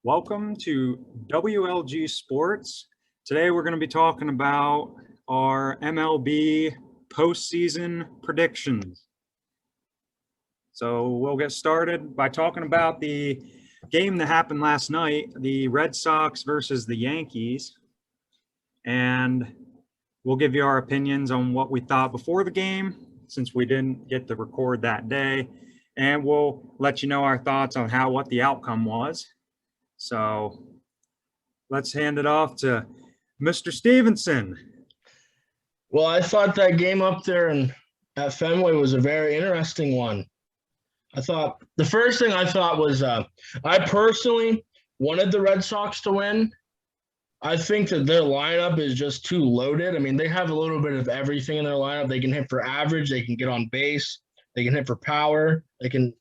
Welcome to WLG Sports. Today we're going to be talking about our MLB postseason predictions. So we'll get started by talking about the game that happened last night, the Red Sox versus the Yankees. And we'll give you our opinions on what we thought before the game, since we didn't get to record that day. And we'll let you know our thoughts on what the outcome was. So let's hand it off to Mr. Stevenson. Well, I thought that game up there at Fenway was a very interesting one. I thought the first thing I thought was I personally wanted the Red Sox to win. I think that their lineup is just too loaded. I mean, they have a little bit of everything in their lineup. They can hit for average. They can get on base. They can hit for power. They can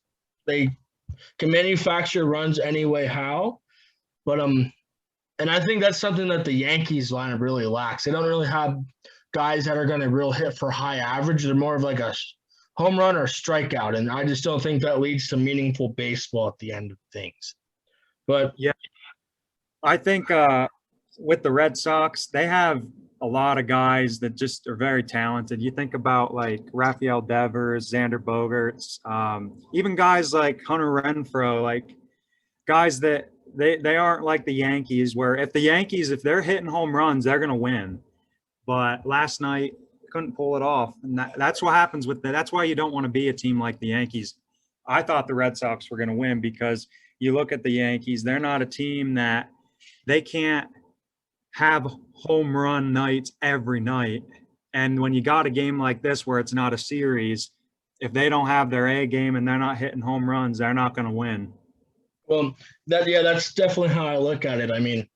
manufacture runs any way how. But and I think that's something that the Yankees lineup really lacks. They don't really have guys that are going to real hit for high average. They're more of like a home run or strikeout, and I just don't think that leads to meaningful baseball at the end of things. But yeah, I think with the Red Sox, they have a lot of guys that just are very talented. You think about like Rafael Devers, Xander Bogaerts, even guys like Hunter Renfroe, like guys that they aren't like the Yankees, where if they're hitting home runs, they're going to win. But last night, couldn't pull it off. And that's what happens that's why you don't want to be a team like the Yankees. I thought the Red Sox were going to win because you look at the Yankees, they're not a team that they can't have home run nights every night. And when you got a game like this where it's not a series, if they don't have their A game and they're not hitting home runs, they're not going to win. Well, that's definitely how I look at it. I mean,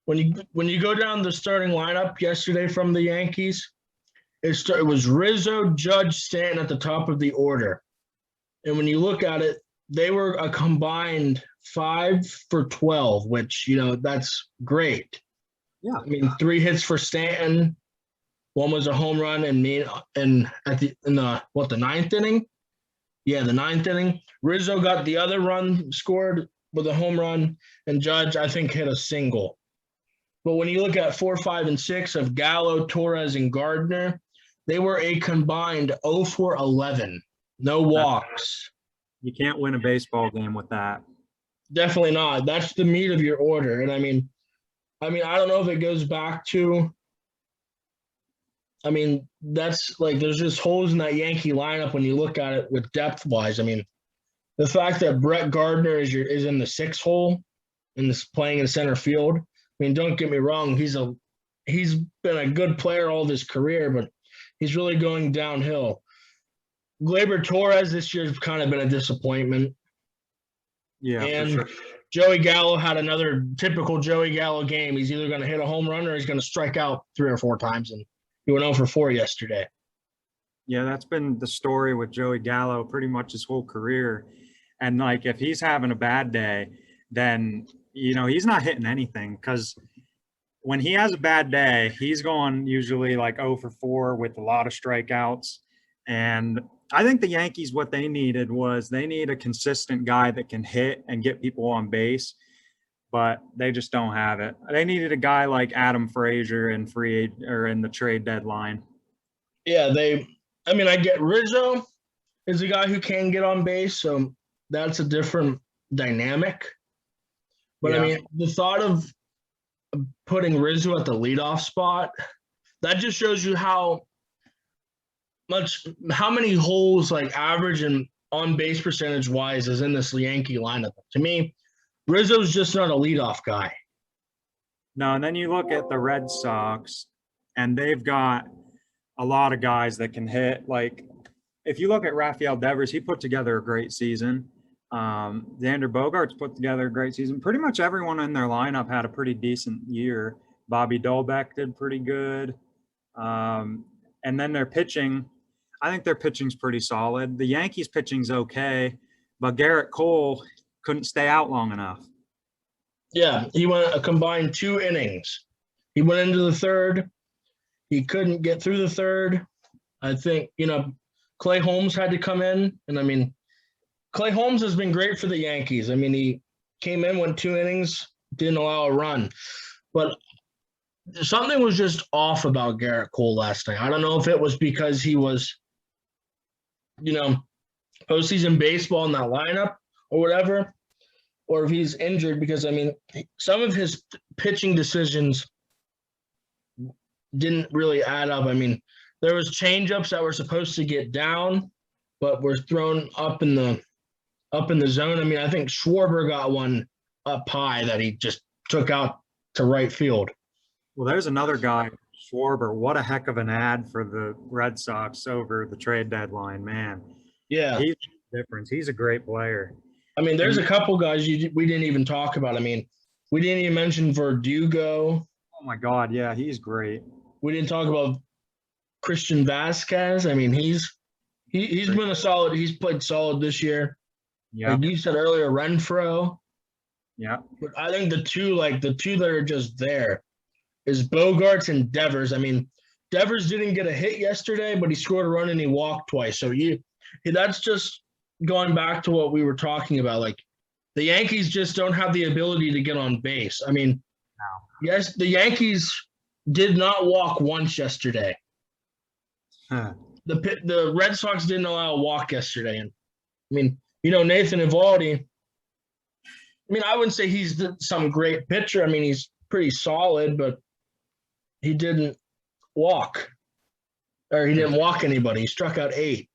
when you go down the starting lineup yesterday from the Yankees, it was Rizzo, Judge, Stanton at the top of the order. And when you look at it, they were a combined 5 for 12, which, that's great. Yeah. I mean, 3 hits for Stanton, 1 was a home run, in the ninth inning? Yeah, the 9th inning. Rizzo got the other run scored with a home run, and Judge, I think, hit a single. But when you look at 4, 5, and 6 of Gallo, Torres, and Gardner, they were a combined 0 for 11. No walks. You can't win a baseball game with that. Definitely not. That's the meat of your order. And I mean, I don't know if it goes back to that's like there's just holes in that Yankee lineup when you look at it with depth-wise. I mean, the fact that Brett Gardner is in the 6th hole and is playing in center field. I mean, don't get me wrong, he's been a good player all of his career, but he's really going downhill. Gleyber Torres this year's kind of been a disappointment. Yeah, and for sure. Joey Gallo had another typical Joey Gallo game. He's either going to hit a home run or he's going to strike out 3 or 4 times, and he went 0 for 4 yesterday. Yeah, that's been the story with Joey Gallo pretty much his whole career. And, like, if he's having a bad day, then, he's not hitting anything because when he has a bad day, he's going usually like 0 for 4 with a lot of strikeouts. And I think the Yankees, what they needed was they need a consistent guy that can hit and get people on base, but they just don't have it. They needed a guy like Adam Frazier in the trade deadline. Yeah, I get Rizzo is a guy who can get on base, so that's a different dynamic. But, yeah. The thought of putting Rizzo at the leadoff spot, that just shows you how many holes, like average and on base percentage wise, is in this Yankee lineup. To me, Rizzo's just not a leadoff guy. No, and then you look at the Red Sox, and they've got a lot of guys that can hit. Like, if you look at Rafael Devers, he put together a great season. Xander Bogaerts put together a great season. Pretty much everyone in their lineup had a pretty decent year. Bobby Dolbeck did pretty good. And then their pitching, I think their pitching's pretty solid. The Yankees' pitching's okay, but Garrett Cole couldn't stay out long enough. Yeah, he went a combined 2 innings. He went into the 3rd. He couldn't get through the 3rd. I think, Clay Holmes had to come in, and Clay Holmes has been great for the Yankees. He came in, went 2 innings, didn't allow a run. But something was just off about Garrett Cole last night. I don't know if it was because he was, postseason baseball in that lineup or whatever, or if he's injured, because, some of his pitching decisions didn't really add up. There was changeups that were supposed to get down, but were thrown up in the zone. I think Schwarber got one up high that he just took out to right field. Well, there's another guy, Schwarber. What a heck of an ad for the Red Sox over the trade deadline, man. Yeah. He's the difference. He's a great player. There's a couple guys we didn't even talk about. We didn't even mention Verdugo. Oh, my God. Yeah, he's great. We didn't talk about Christian Vasquez. He's been he's played solid this year. Yeah. Like you said earlier, Renfroe. Yeah. But I think the two that are just there is Bogarts and Devers. Devers didn't get a hit yesterday, but he scored a run and he walked twice. So that's just going back to what we were talking about. Like, the Yankees just don't have the ability to get on base. No. Yes, the Yankees did not walk once yesterday. Huh. The Red Sox didn't allow a walk yesterday. And Nathan Eovaldi, I wouldn't say he's some great pitcher. He's pretty solid, but he didn't walk. Or he didn't walk anybody. He struck out 8,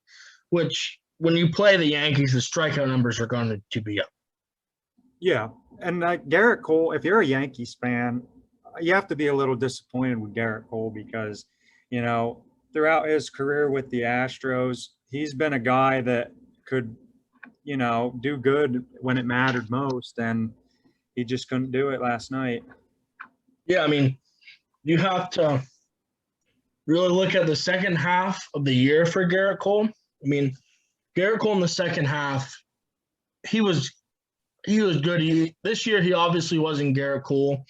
which when you play the Yankees, the strikeout numbers are going to be up. Yeah. And Garrett Cole, if you're a Yankees fan, you have to be a little disappointed with Garrett Cole because, throughout his career with the Astros, he's been a guy that could, do good when it mattered most, and he just couldn't do it last night. Yeah, you have to really look at the second half of the year for Garrett Cole. Garrett Cole in the second half, he was good. This year, he obviously wasn't Garrett Cole.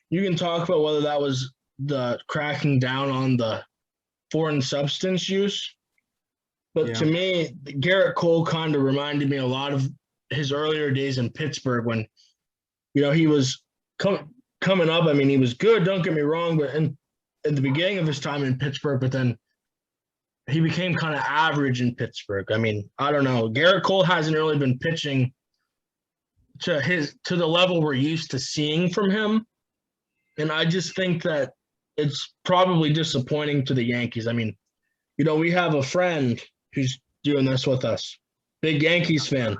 You can talk about whether that was the cracking down on the foreign substance use. But to me, Garrett Cole kind of reminded me a lot of his earlier days in Pittsburgh when, he was coming up. He was good, don't get me wrong, but at the beginning of his time in Pittsburgh, but then he became kind of average in Pittsburgh. I don't know. Garrett Cole hasn't really been pitching to the level we're used to seeing from him. And I just think that it's probably disappointing to the Yankees. We have a friend who's doing this with us, big Yankees fan.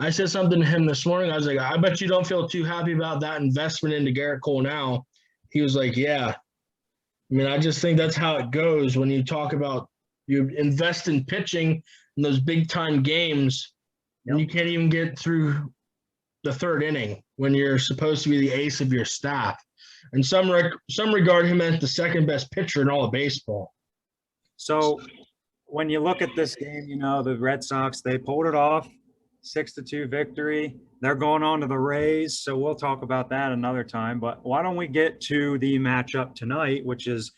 I said something to him this morning. I was like, I bet you don't feel too happy about that investment into Garrett Cole now. He was like, yeah. I just think that's how it goes when you talk about you invest in pitching in those big-time games, and you can't even get through the third inning when you're supposed to be the ace of your staff. And some regard him as the second best pitcher in all of baseball. So when you look at this game, the Red Sox, they pulled it off, 6-2 victory. They're going on to the Rays, so we'll talk about that another time. But why don't we get to the matchup tonight, which is,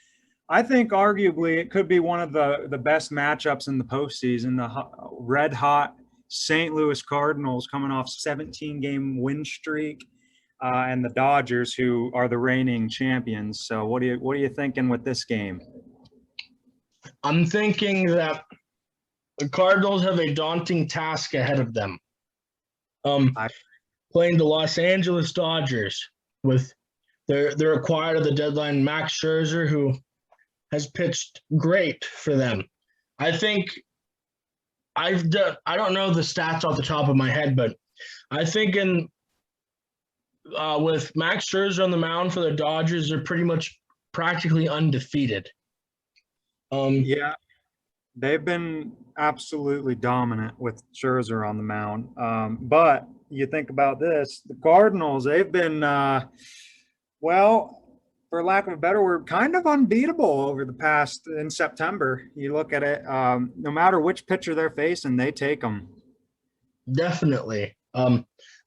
I think, arguably it could be one of the best matchups in the postseason, the red-hot St. Louis Cardinals coming off 17-game win streak. And the Dodgers, who are the reigning champions. So what are you thinking with this game? I'm thinking that the Cardinals have a daunting task ahead of them. Playing the Los Angeles Dodgers with their acquired at the deadline Max Scherzer, who has pitched great for them. I think I don't know the stats off the top of my head, but I think with Max Scherzer on the mound for the Dodgers, they're pretty much practically undefeated. Yeah, they've been absolutely dominant with Scherzer on the mound. But you think about this, the Cardinals, they've been, for lack of a better word, kind of unbeatable over the past in September. You look at it, no matter which pitcher they're facing, they take them. Definitely.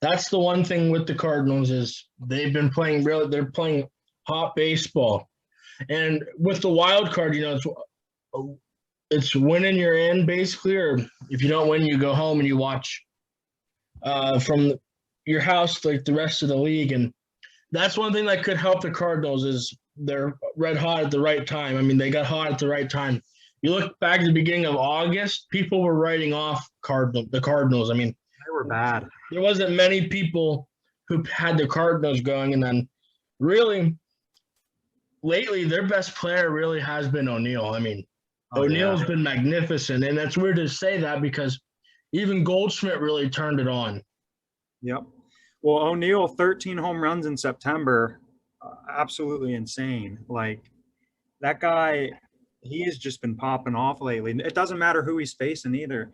That's the one thing with the Cardinals is they've been playing they're playing hot baseball. And with the wild card, it's winning you're in basically, or if you don't win, you go home and you watch from your house like the rest of the league. And That's one thing that could help the Cardinals is they're red hot at the right time. I mean, they got hot at the right time. You look back at the beginning of August, people were writing off the Cardinals. I mean, They were bad. there wasn't many people who had the Cardinals going, and then really lately their best player really has been O'Neill. I mean, Oh, O'Neill's yeah. been magnificent, and it's weird to say that because even Goldschmidt really turned it on. Yep. Well, O'Neill, 13 home runs in September, absolutely insane. Like that guy, he has just been popping off lately. It doesn't matter who he's facing either.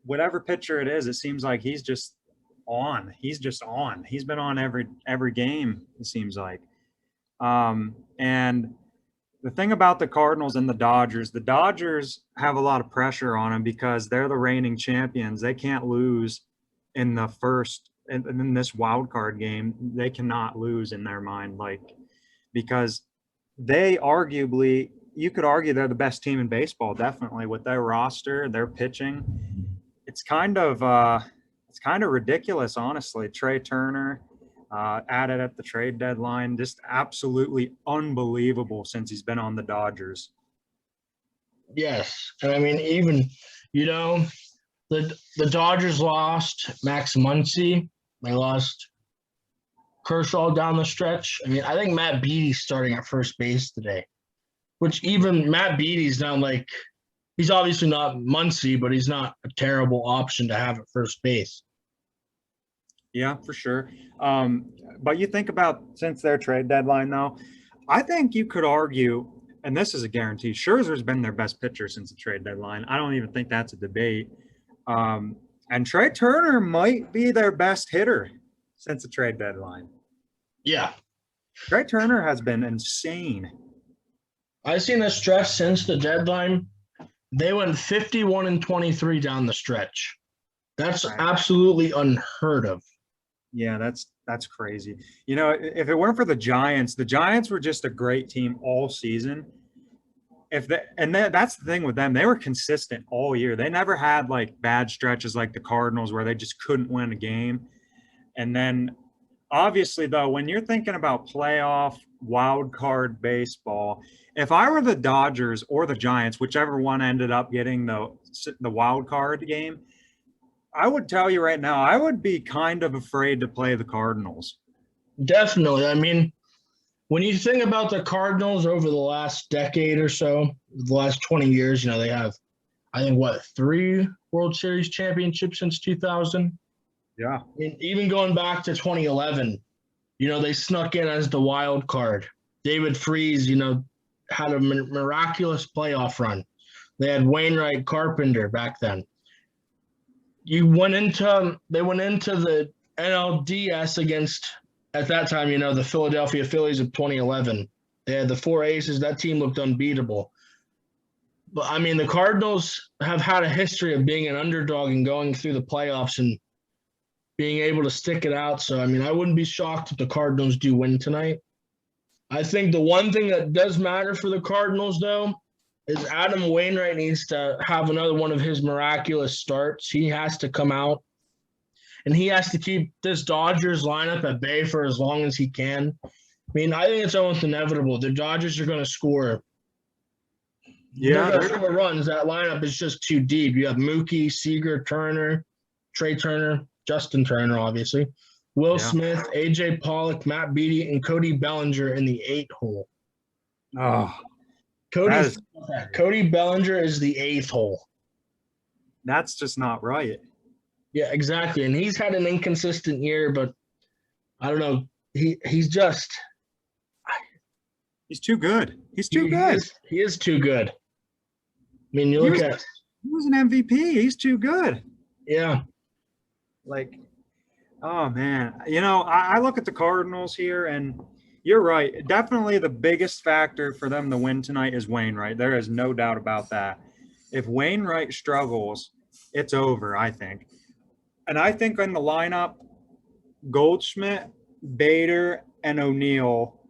Whatever pitcher it is, it seems like he's just on. He's just on. He's been on every game, it seems like. And the thing about the Cardinals and the Dodgers have a lot of pressure on them because they're the reigning champions. They can't lose in the first in this wild card game. They cannot lose in their mind, like because they arguably, you could argue they're the best team in baseball, definitely with their roster, their pitching. It's kind of ridiculous, honestly. Trey Turner added at the trade deadline, just absolutely unbelievable since he's been on the Dodgers. Yes, and I mean even the Dodgers lost Max Muncy. They lost Kershaw down the stretch. I mean, I think Matt Beaty's starting at first base today, which even Matt Beaty's not like he's obviously not Muncy, but he's not a terrible option to have at first base. Yeah, for sure. But you think about since their trade deadline, though, I think you could argue, and this is a guarantee, Scherzer's been their best pitcher since the trade deadline. I don't even think that's a debate. And Trey Turner might be their best hitter since the trade deadline. Yeah. Trey Turner has been insane. I've seen a stretch since the deadline. They went 51-23 down the stretch. That's absolutely unheard of. Yeah, that's crazy. You know, if it weren't for the Giants were just a great team all season. That's the thing with them. They were consistent all year. They never had like bad stretches like the Cardinals where they just couldn't win a game. And then obviously though, when you're thinking about playoff wild card baseball, if I were the Dodgers or the Giants, whichever one ended up getting the wild card game, I would tell you right now, I would be kind of afraid to play the Cardinals. Definitely. I mean, when you think about the Cardinals over the last decade or so, the last 20 years, they have, I think, 3 World Series championships since 2000? Yeah. I mean, even going back to 2011, they snuck in as the wild card. David Freese, had a miraculous playoff run. They had Wainwright, Carpenter back then. They went into the NLDS against, at that time, the Philadelphia Phillies of 2011. They had the 4 aces. That team looked unbeatable. But, I mean, the Cardinals have had a history of being an underdog and going through the playoffs and being able to stick it out. So, I mean, I wouldn't be shocked if the Cardinals do win tonight. I think the one thing that does matter for the Cardinals, though, is Adam Wainwright needs to have another one of his miraculous starts. He has to come out, and he has to keep this Dodgers lineup at bay for as long as he can. I mean, I think it's almost inevitable. The Dodgers are going to score. Yeah, they're going to score runs. That lineup is just too deep. You have Mookie, Seager, Turner, Trey Turner, Justin Turner, obviously, Will Smith, A.J. Pollock, Matt Beaty, and Cody Bellinger in the 8 hole. Oh, Cody Bellinger is the 8th hole. That's just not right. Yeah, exactly. And he's had an inconsistent year, but I don't know. He's too good. He's too good. He is too good. I mean, he was an MVP. He's too good. Yeah. Like, oh man. I look at the Cardinals here, and you're right. Definitely the biggest factor for them to win tonight is Wainwright. There is no doubt about that. If Wainwright struggles, it's over, I think. And I think in the lineup, Goldschmidt, Bader, and O'Neill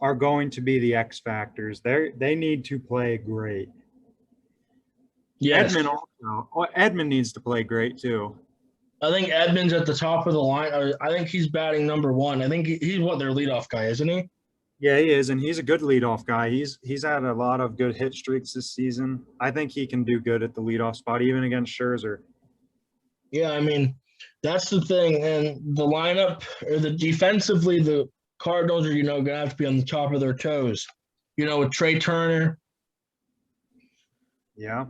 are going to be the X factors. They need to play great. Yes. Edman needs to play great too. I think Edmonds at the top of the line. I think he's batting number one. I think he's what their leadoff guy, isn't he? Yeah, he is, and he's a good leadoff guy. He's had a lot of good hit streaks this season. I think he can do good at the leadoff spot, even against Scherzer. Yeah, I mean, that's the thing. And the lineup, or the defensively, the Cardinals are, going to have to be on the top of their toes. With Trey Turner, Yeah.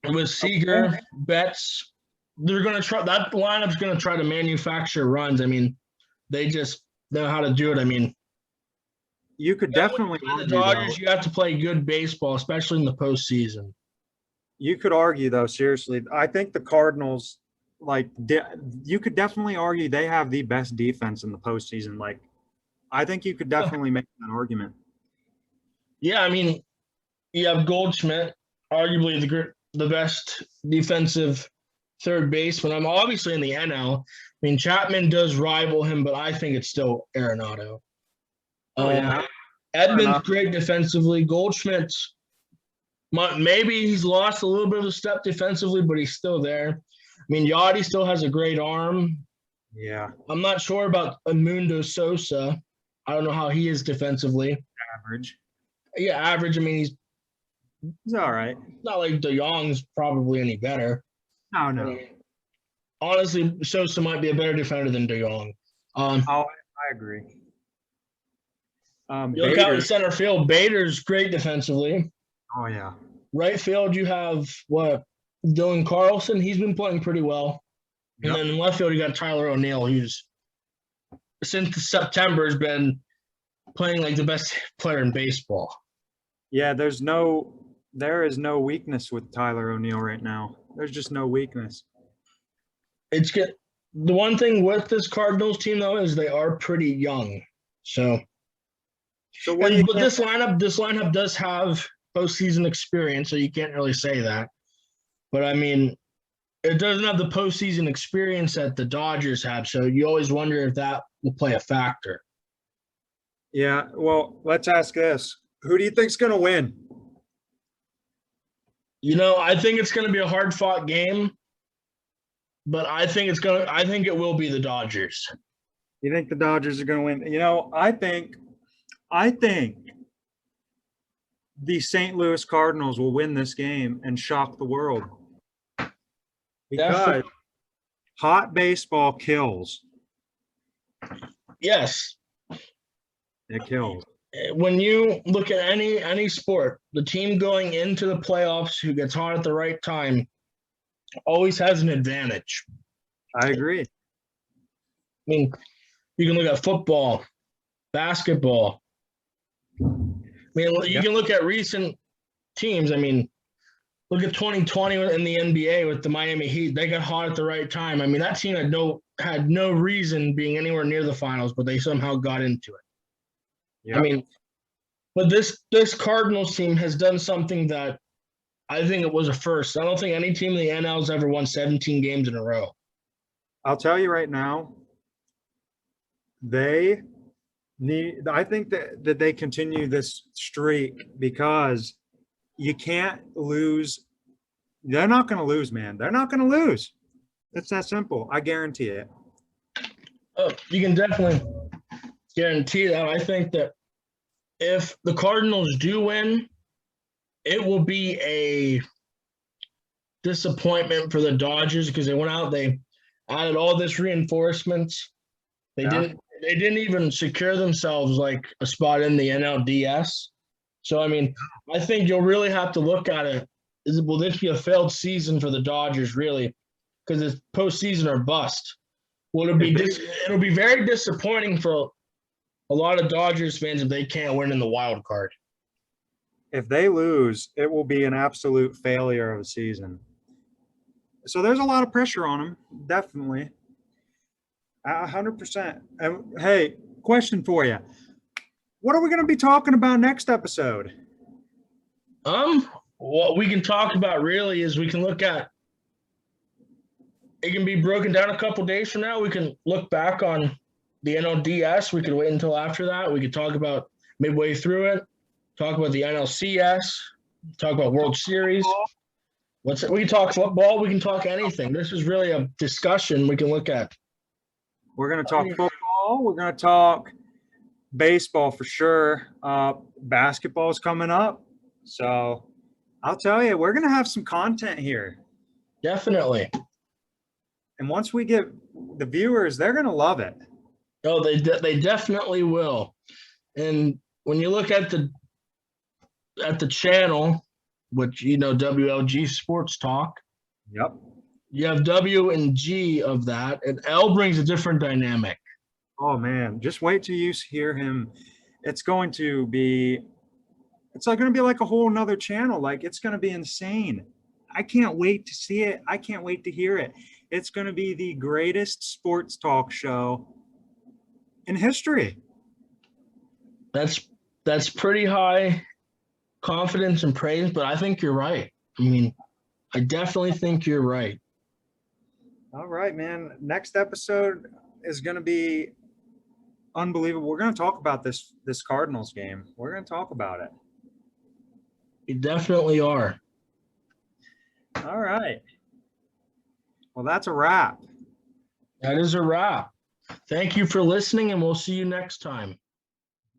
with Seager, Betts, they're going to try. That lineup's going to try to manufacture runs. I mean, they just know how to do it. I mean, You could definitely the argue, Dodgers, though. you have to play good baseball, especially in the postseason. You could argue, though, seriously. I think the Cardinals, you could definitely argue they have the best defense in the postseason. I think you could definitely make that argument. Yeah, I mean, you have Goldschmidt, arguably the best defensive third baseman. I'm obviously in the NL. I mean, Chapman does rival him, but I think it's still Arenado. Oh, yeah. Edmonds great defensively. Goldschmidt's maybe he's lost a little bit of a step defensively, but he's still there. I mean, Yachty still has a great arm. Yeah. I'm not sure about Edmundo Sosa. I don't know how he is defensively. Average. Yeah, average. I mean, He's all right. not like DeYoung's probably any better. No. Honestly, Sosa might be a better defender than DeYoung. I agree. You look out in center field, Bader's great defensively. Oh, yeah. Right field, you have Dylan Carlson. He's been playing pretty well. And then in left field, you got Tyler O'Neill, who's since September has been playing like the best player in baseball. Yeah, there is no weakness with Tyler O'Neill right now. There's just no weakness. It's good. The one thing with this Cardinals team though is they are pretty young. But this lineup does have postseason experience, so you can't really say that. But I mean, it doesn't have the postseason experience that the Dodgers have, so you always wonder if that will play a factor. Yeah, well, let's ask this. Who do you think's going to win? I think it's going to be a hard-fought game, but I think it will be the Dodgers. You think the Dodgers are going to win? I think the St. Louis Cardinals will win this game and shock the world. Because hot baseball kills. Yes. It kills. When you look at any sport, the team going into the playoffs who gets hot at the right time always has an advantage. I agree. I mean, you can look at football, basketball. I mean, you can look at recent teams. I mean, look at 2020 in the NBA with the Miami Heat. They got hot at the right time. I mean, that team had no reason being anywhere near the finals, but they somehow got into it. Yep. I mean, but this Cardinals team has done something that I think it was a first. I don't think any team in the NL has ever won 17 games in a row. I'll tell you right now, I think that they continue this streak because you can't lose. They're not going to lose, man. They're not going to lose. It's that simple. I guarantee it. Oh, you can definitely guarantee that. I think that if the Cardinals do win, it will be a disappointment for the Dodgers because they went out, they added all this reinforcements. They didn't even secure themselves like a spot in the NLDS. So, I mean, I think you'll really have to look at it. Will this be a failed season for the Dodgers, really? Because it's postseason or bust. It'll be very disappointing for a lot of Dodgers fans if they can't win in the wild card. If they lose, it will be an absolute failure of a season. So there's a lot of pressure on them, definitely. 100%. And hey, question for you. What are we going to be talking about next episode? What we can talk about really is we can look at it can be broken down a couple days from now. We can look back on the NLDS. We could wait until after that. We could talk about midway through it, talk about the NLCS, talk about World Series. We can talk football. We can talk anything. This is really a discussion we can look at. We're going to talk football. We're going to talk baseball for sure. Basketball is coming up. So I'll tell you, we're going to have some content here. Definitely. And once we get the viewers, they're going to love it. Oh, they definitely will. And when you look at the channel, which, WLG Sports Talk. Yep. You have W and G of that, and L brings a different dynamic. Oh, man. Just wait till you hear him. It's going to be like a whole nother channel. Like, it's going to be insane. I can't wait to see it. I can't wait to hear it. It's going to be the greatest sports talk show in history. That's pretty high confidence and praise, but I think you're right. I mean, I definitely think you're right. All right, man. Next episode is going to be unbelievable. We're going to talk about this Cardinals game. We're going to talk about it. You definitely are. All right. Well, that's a wrap. That is a wrap. Thank you for listening, and we'll see you next time.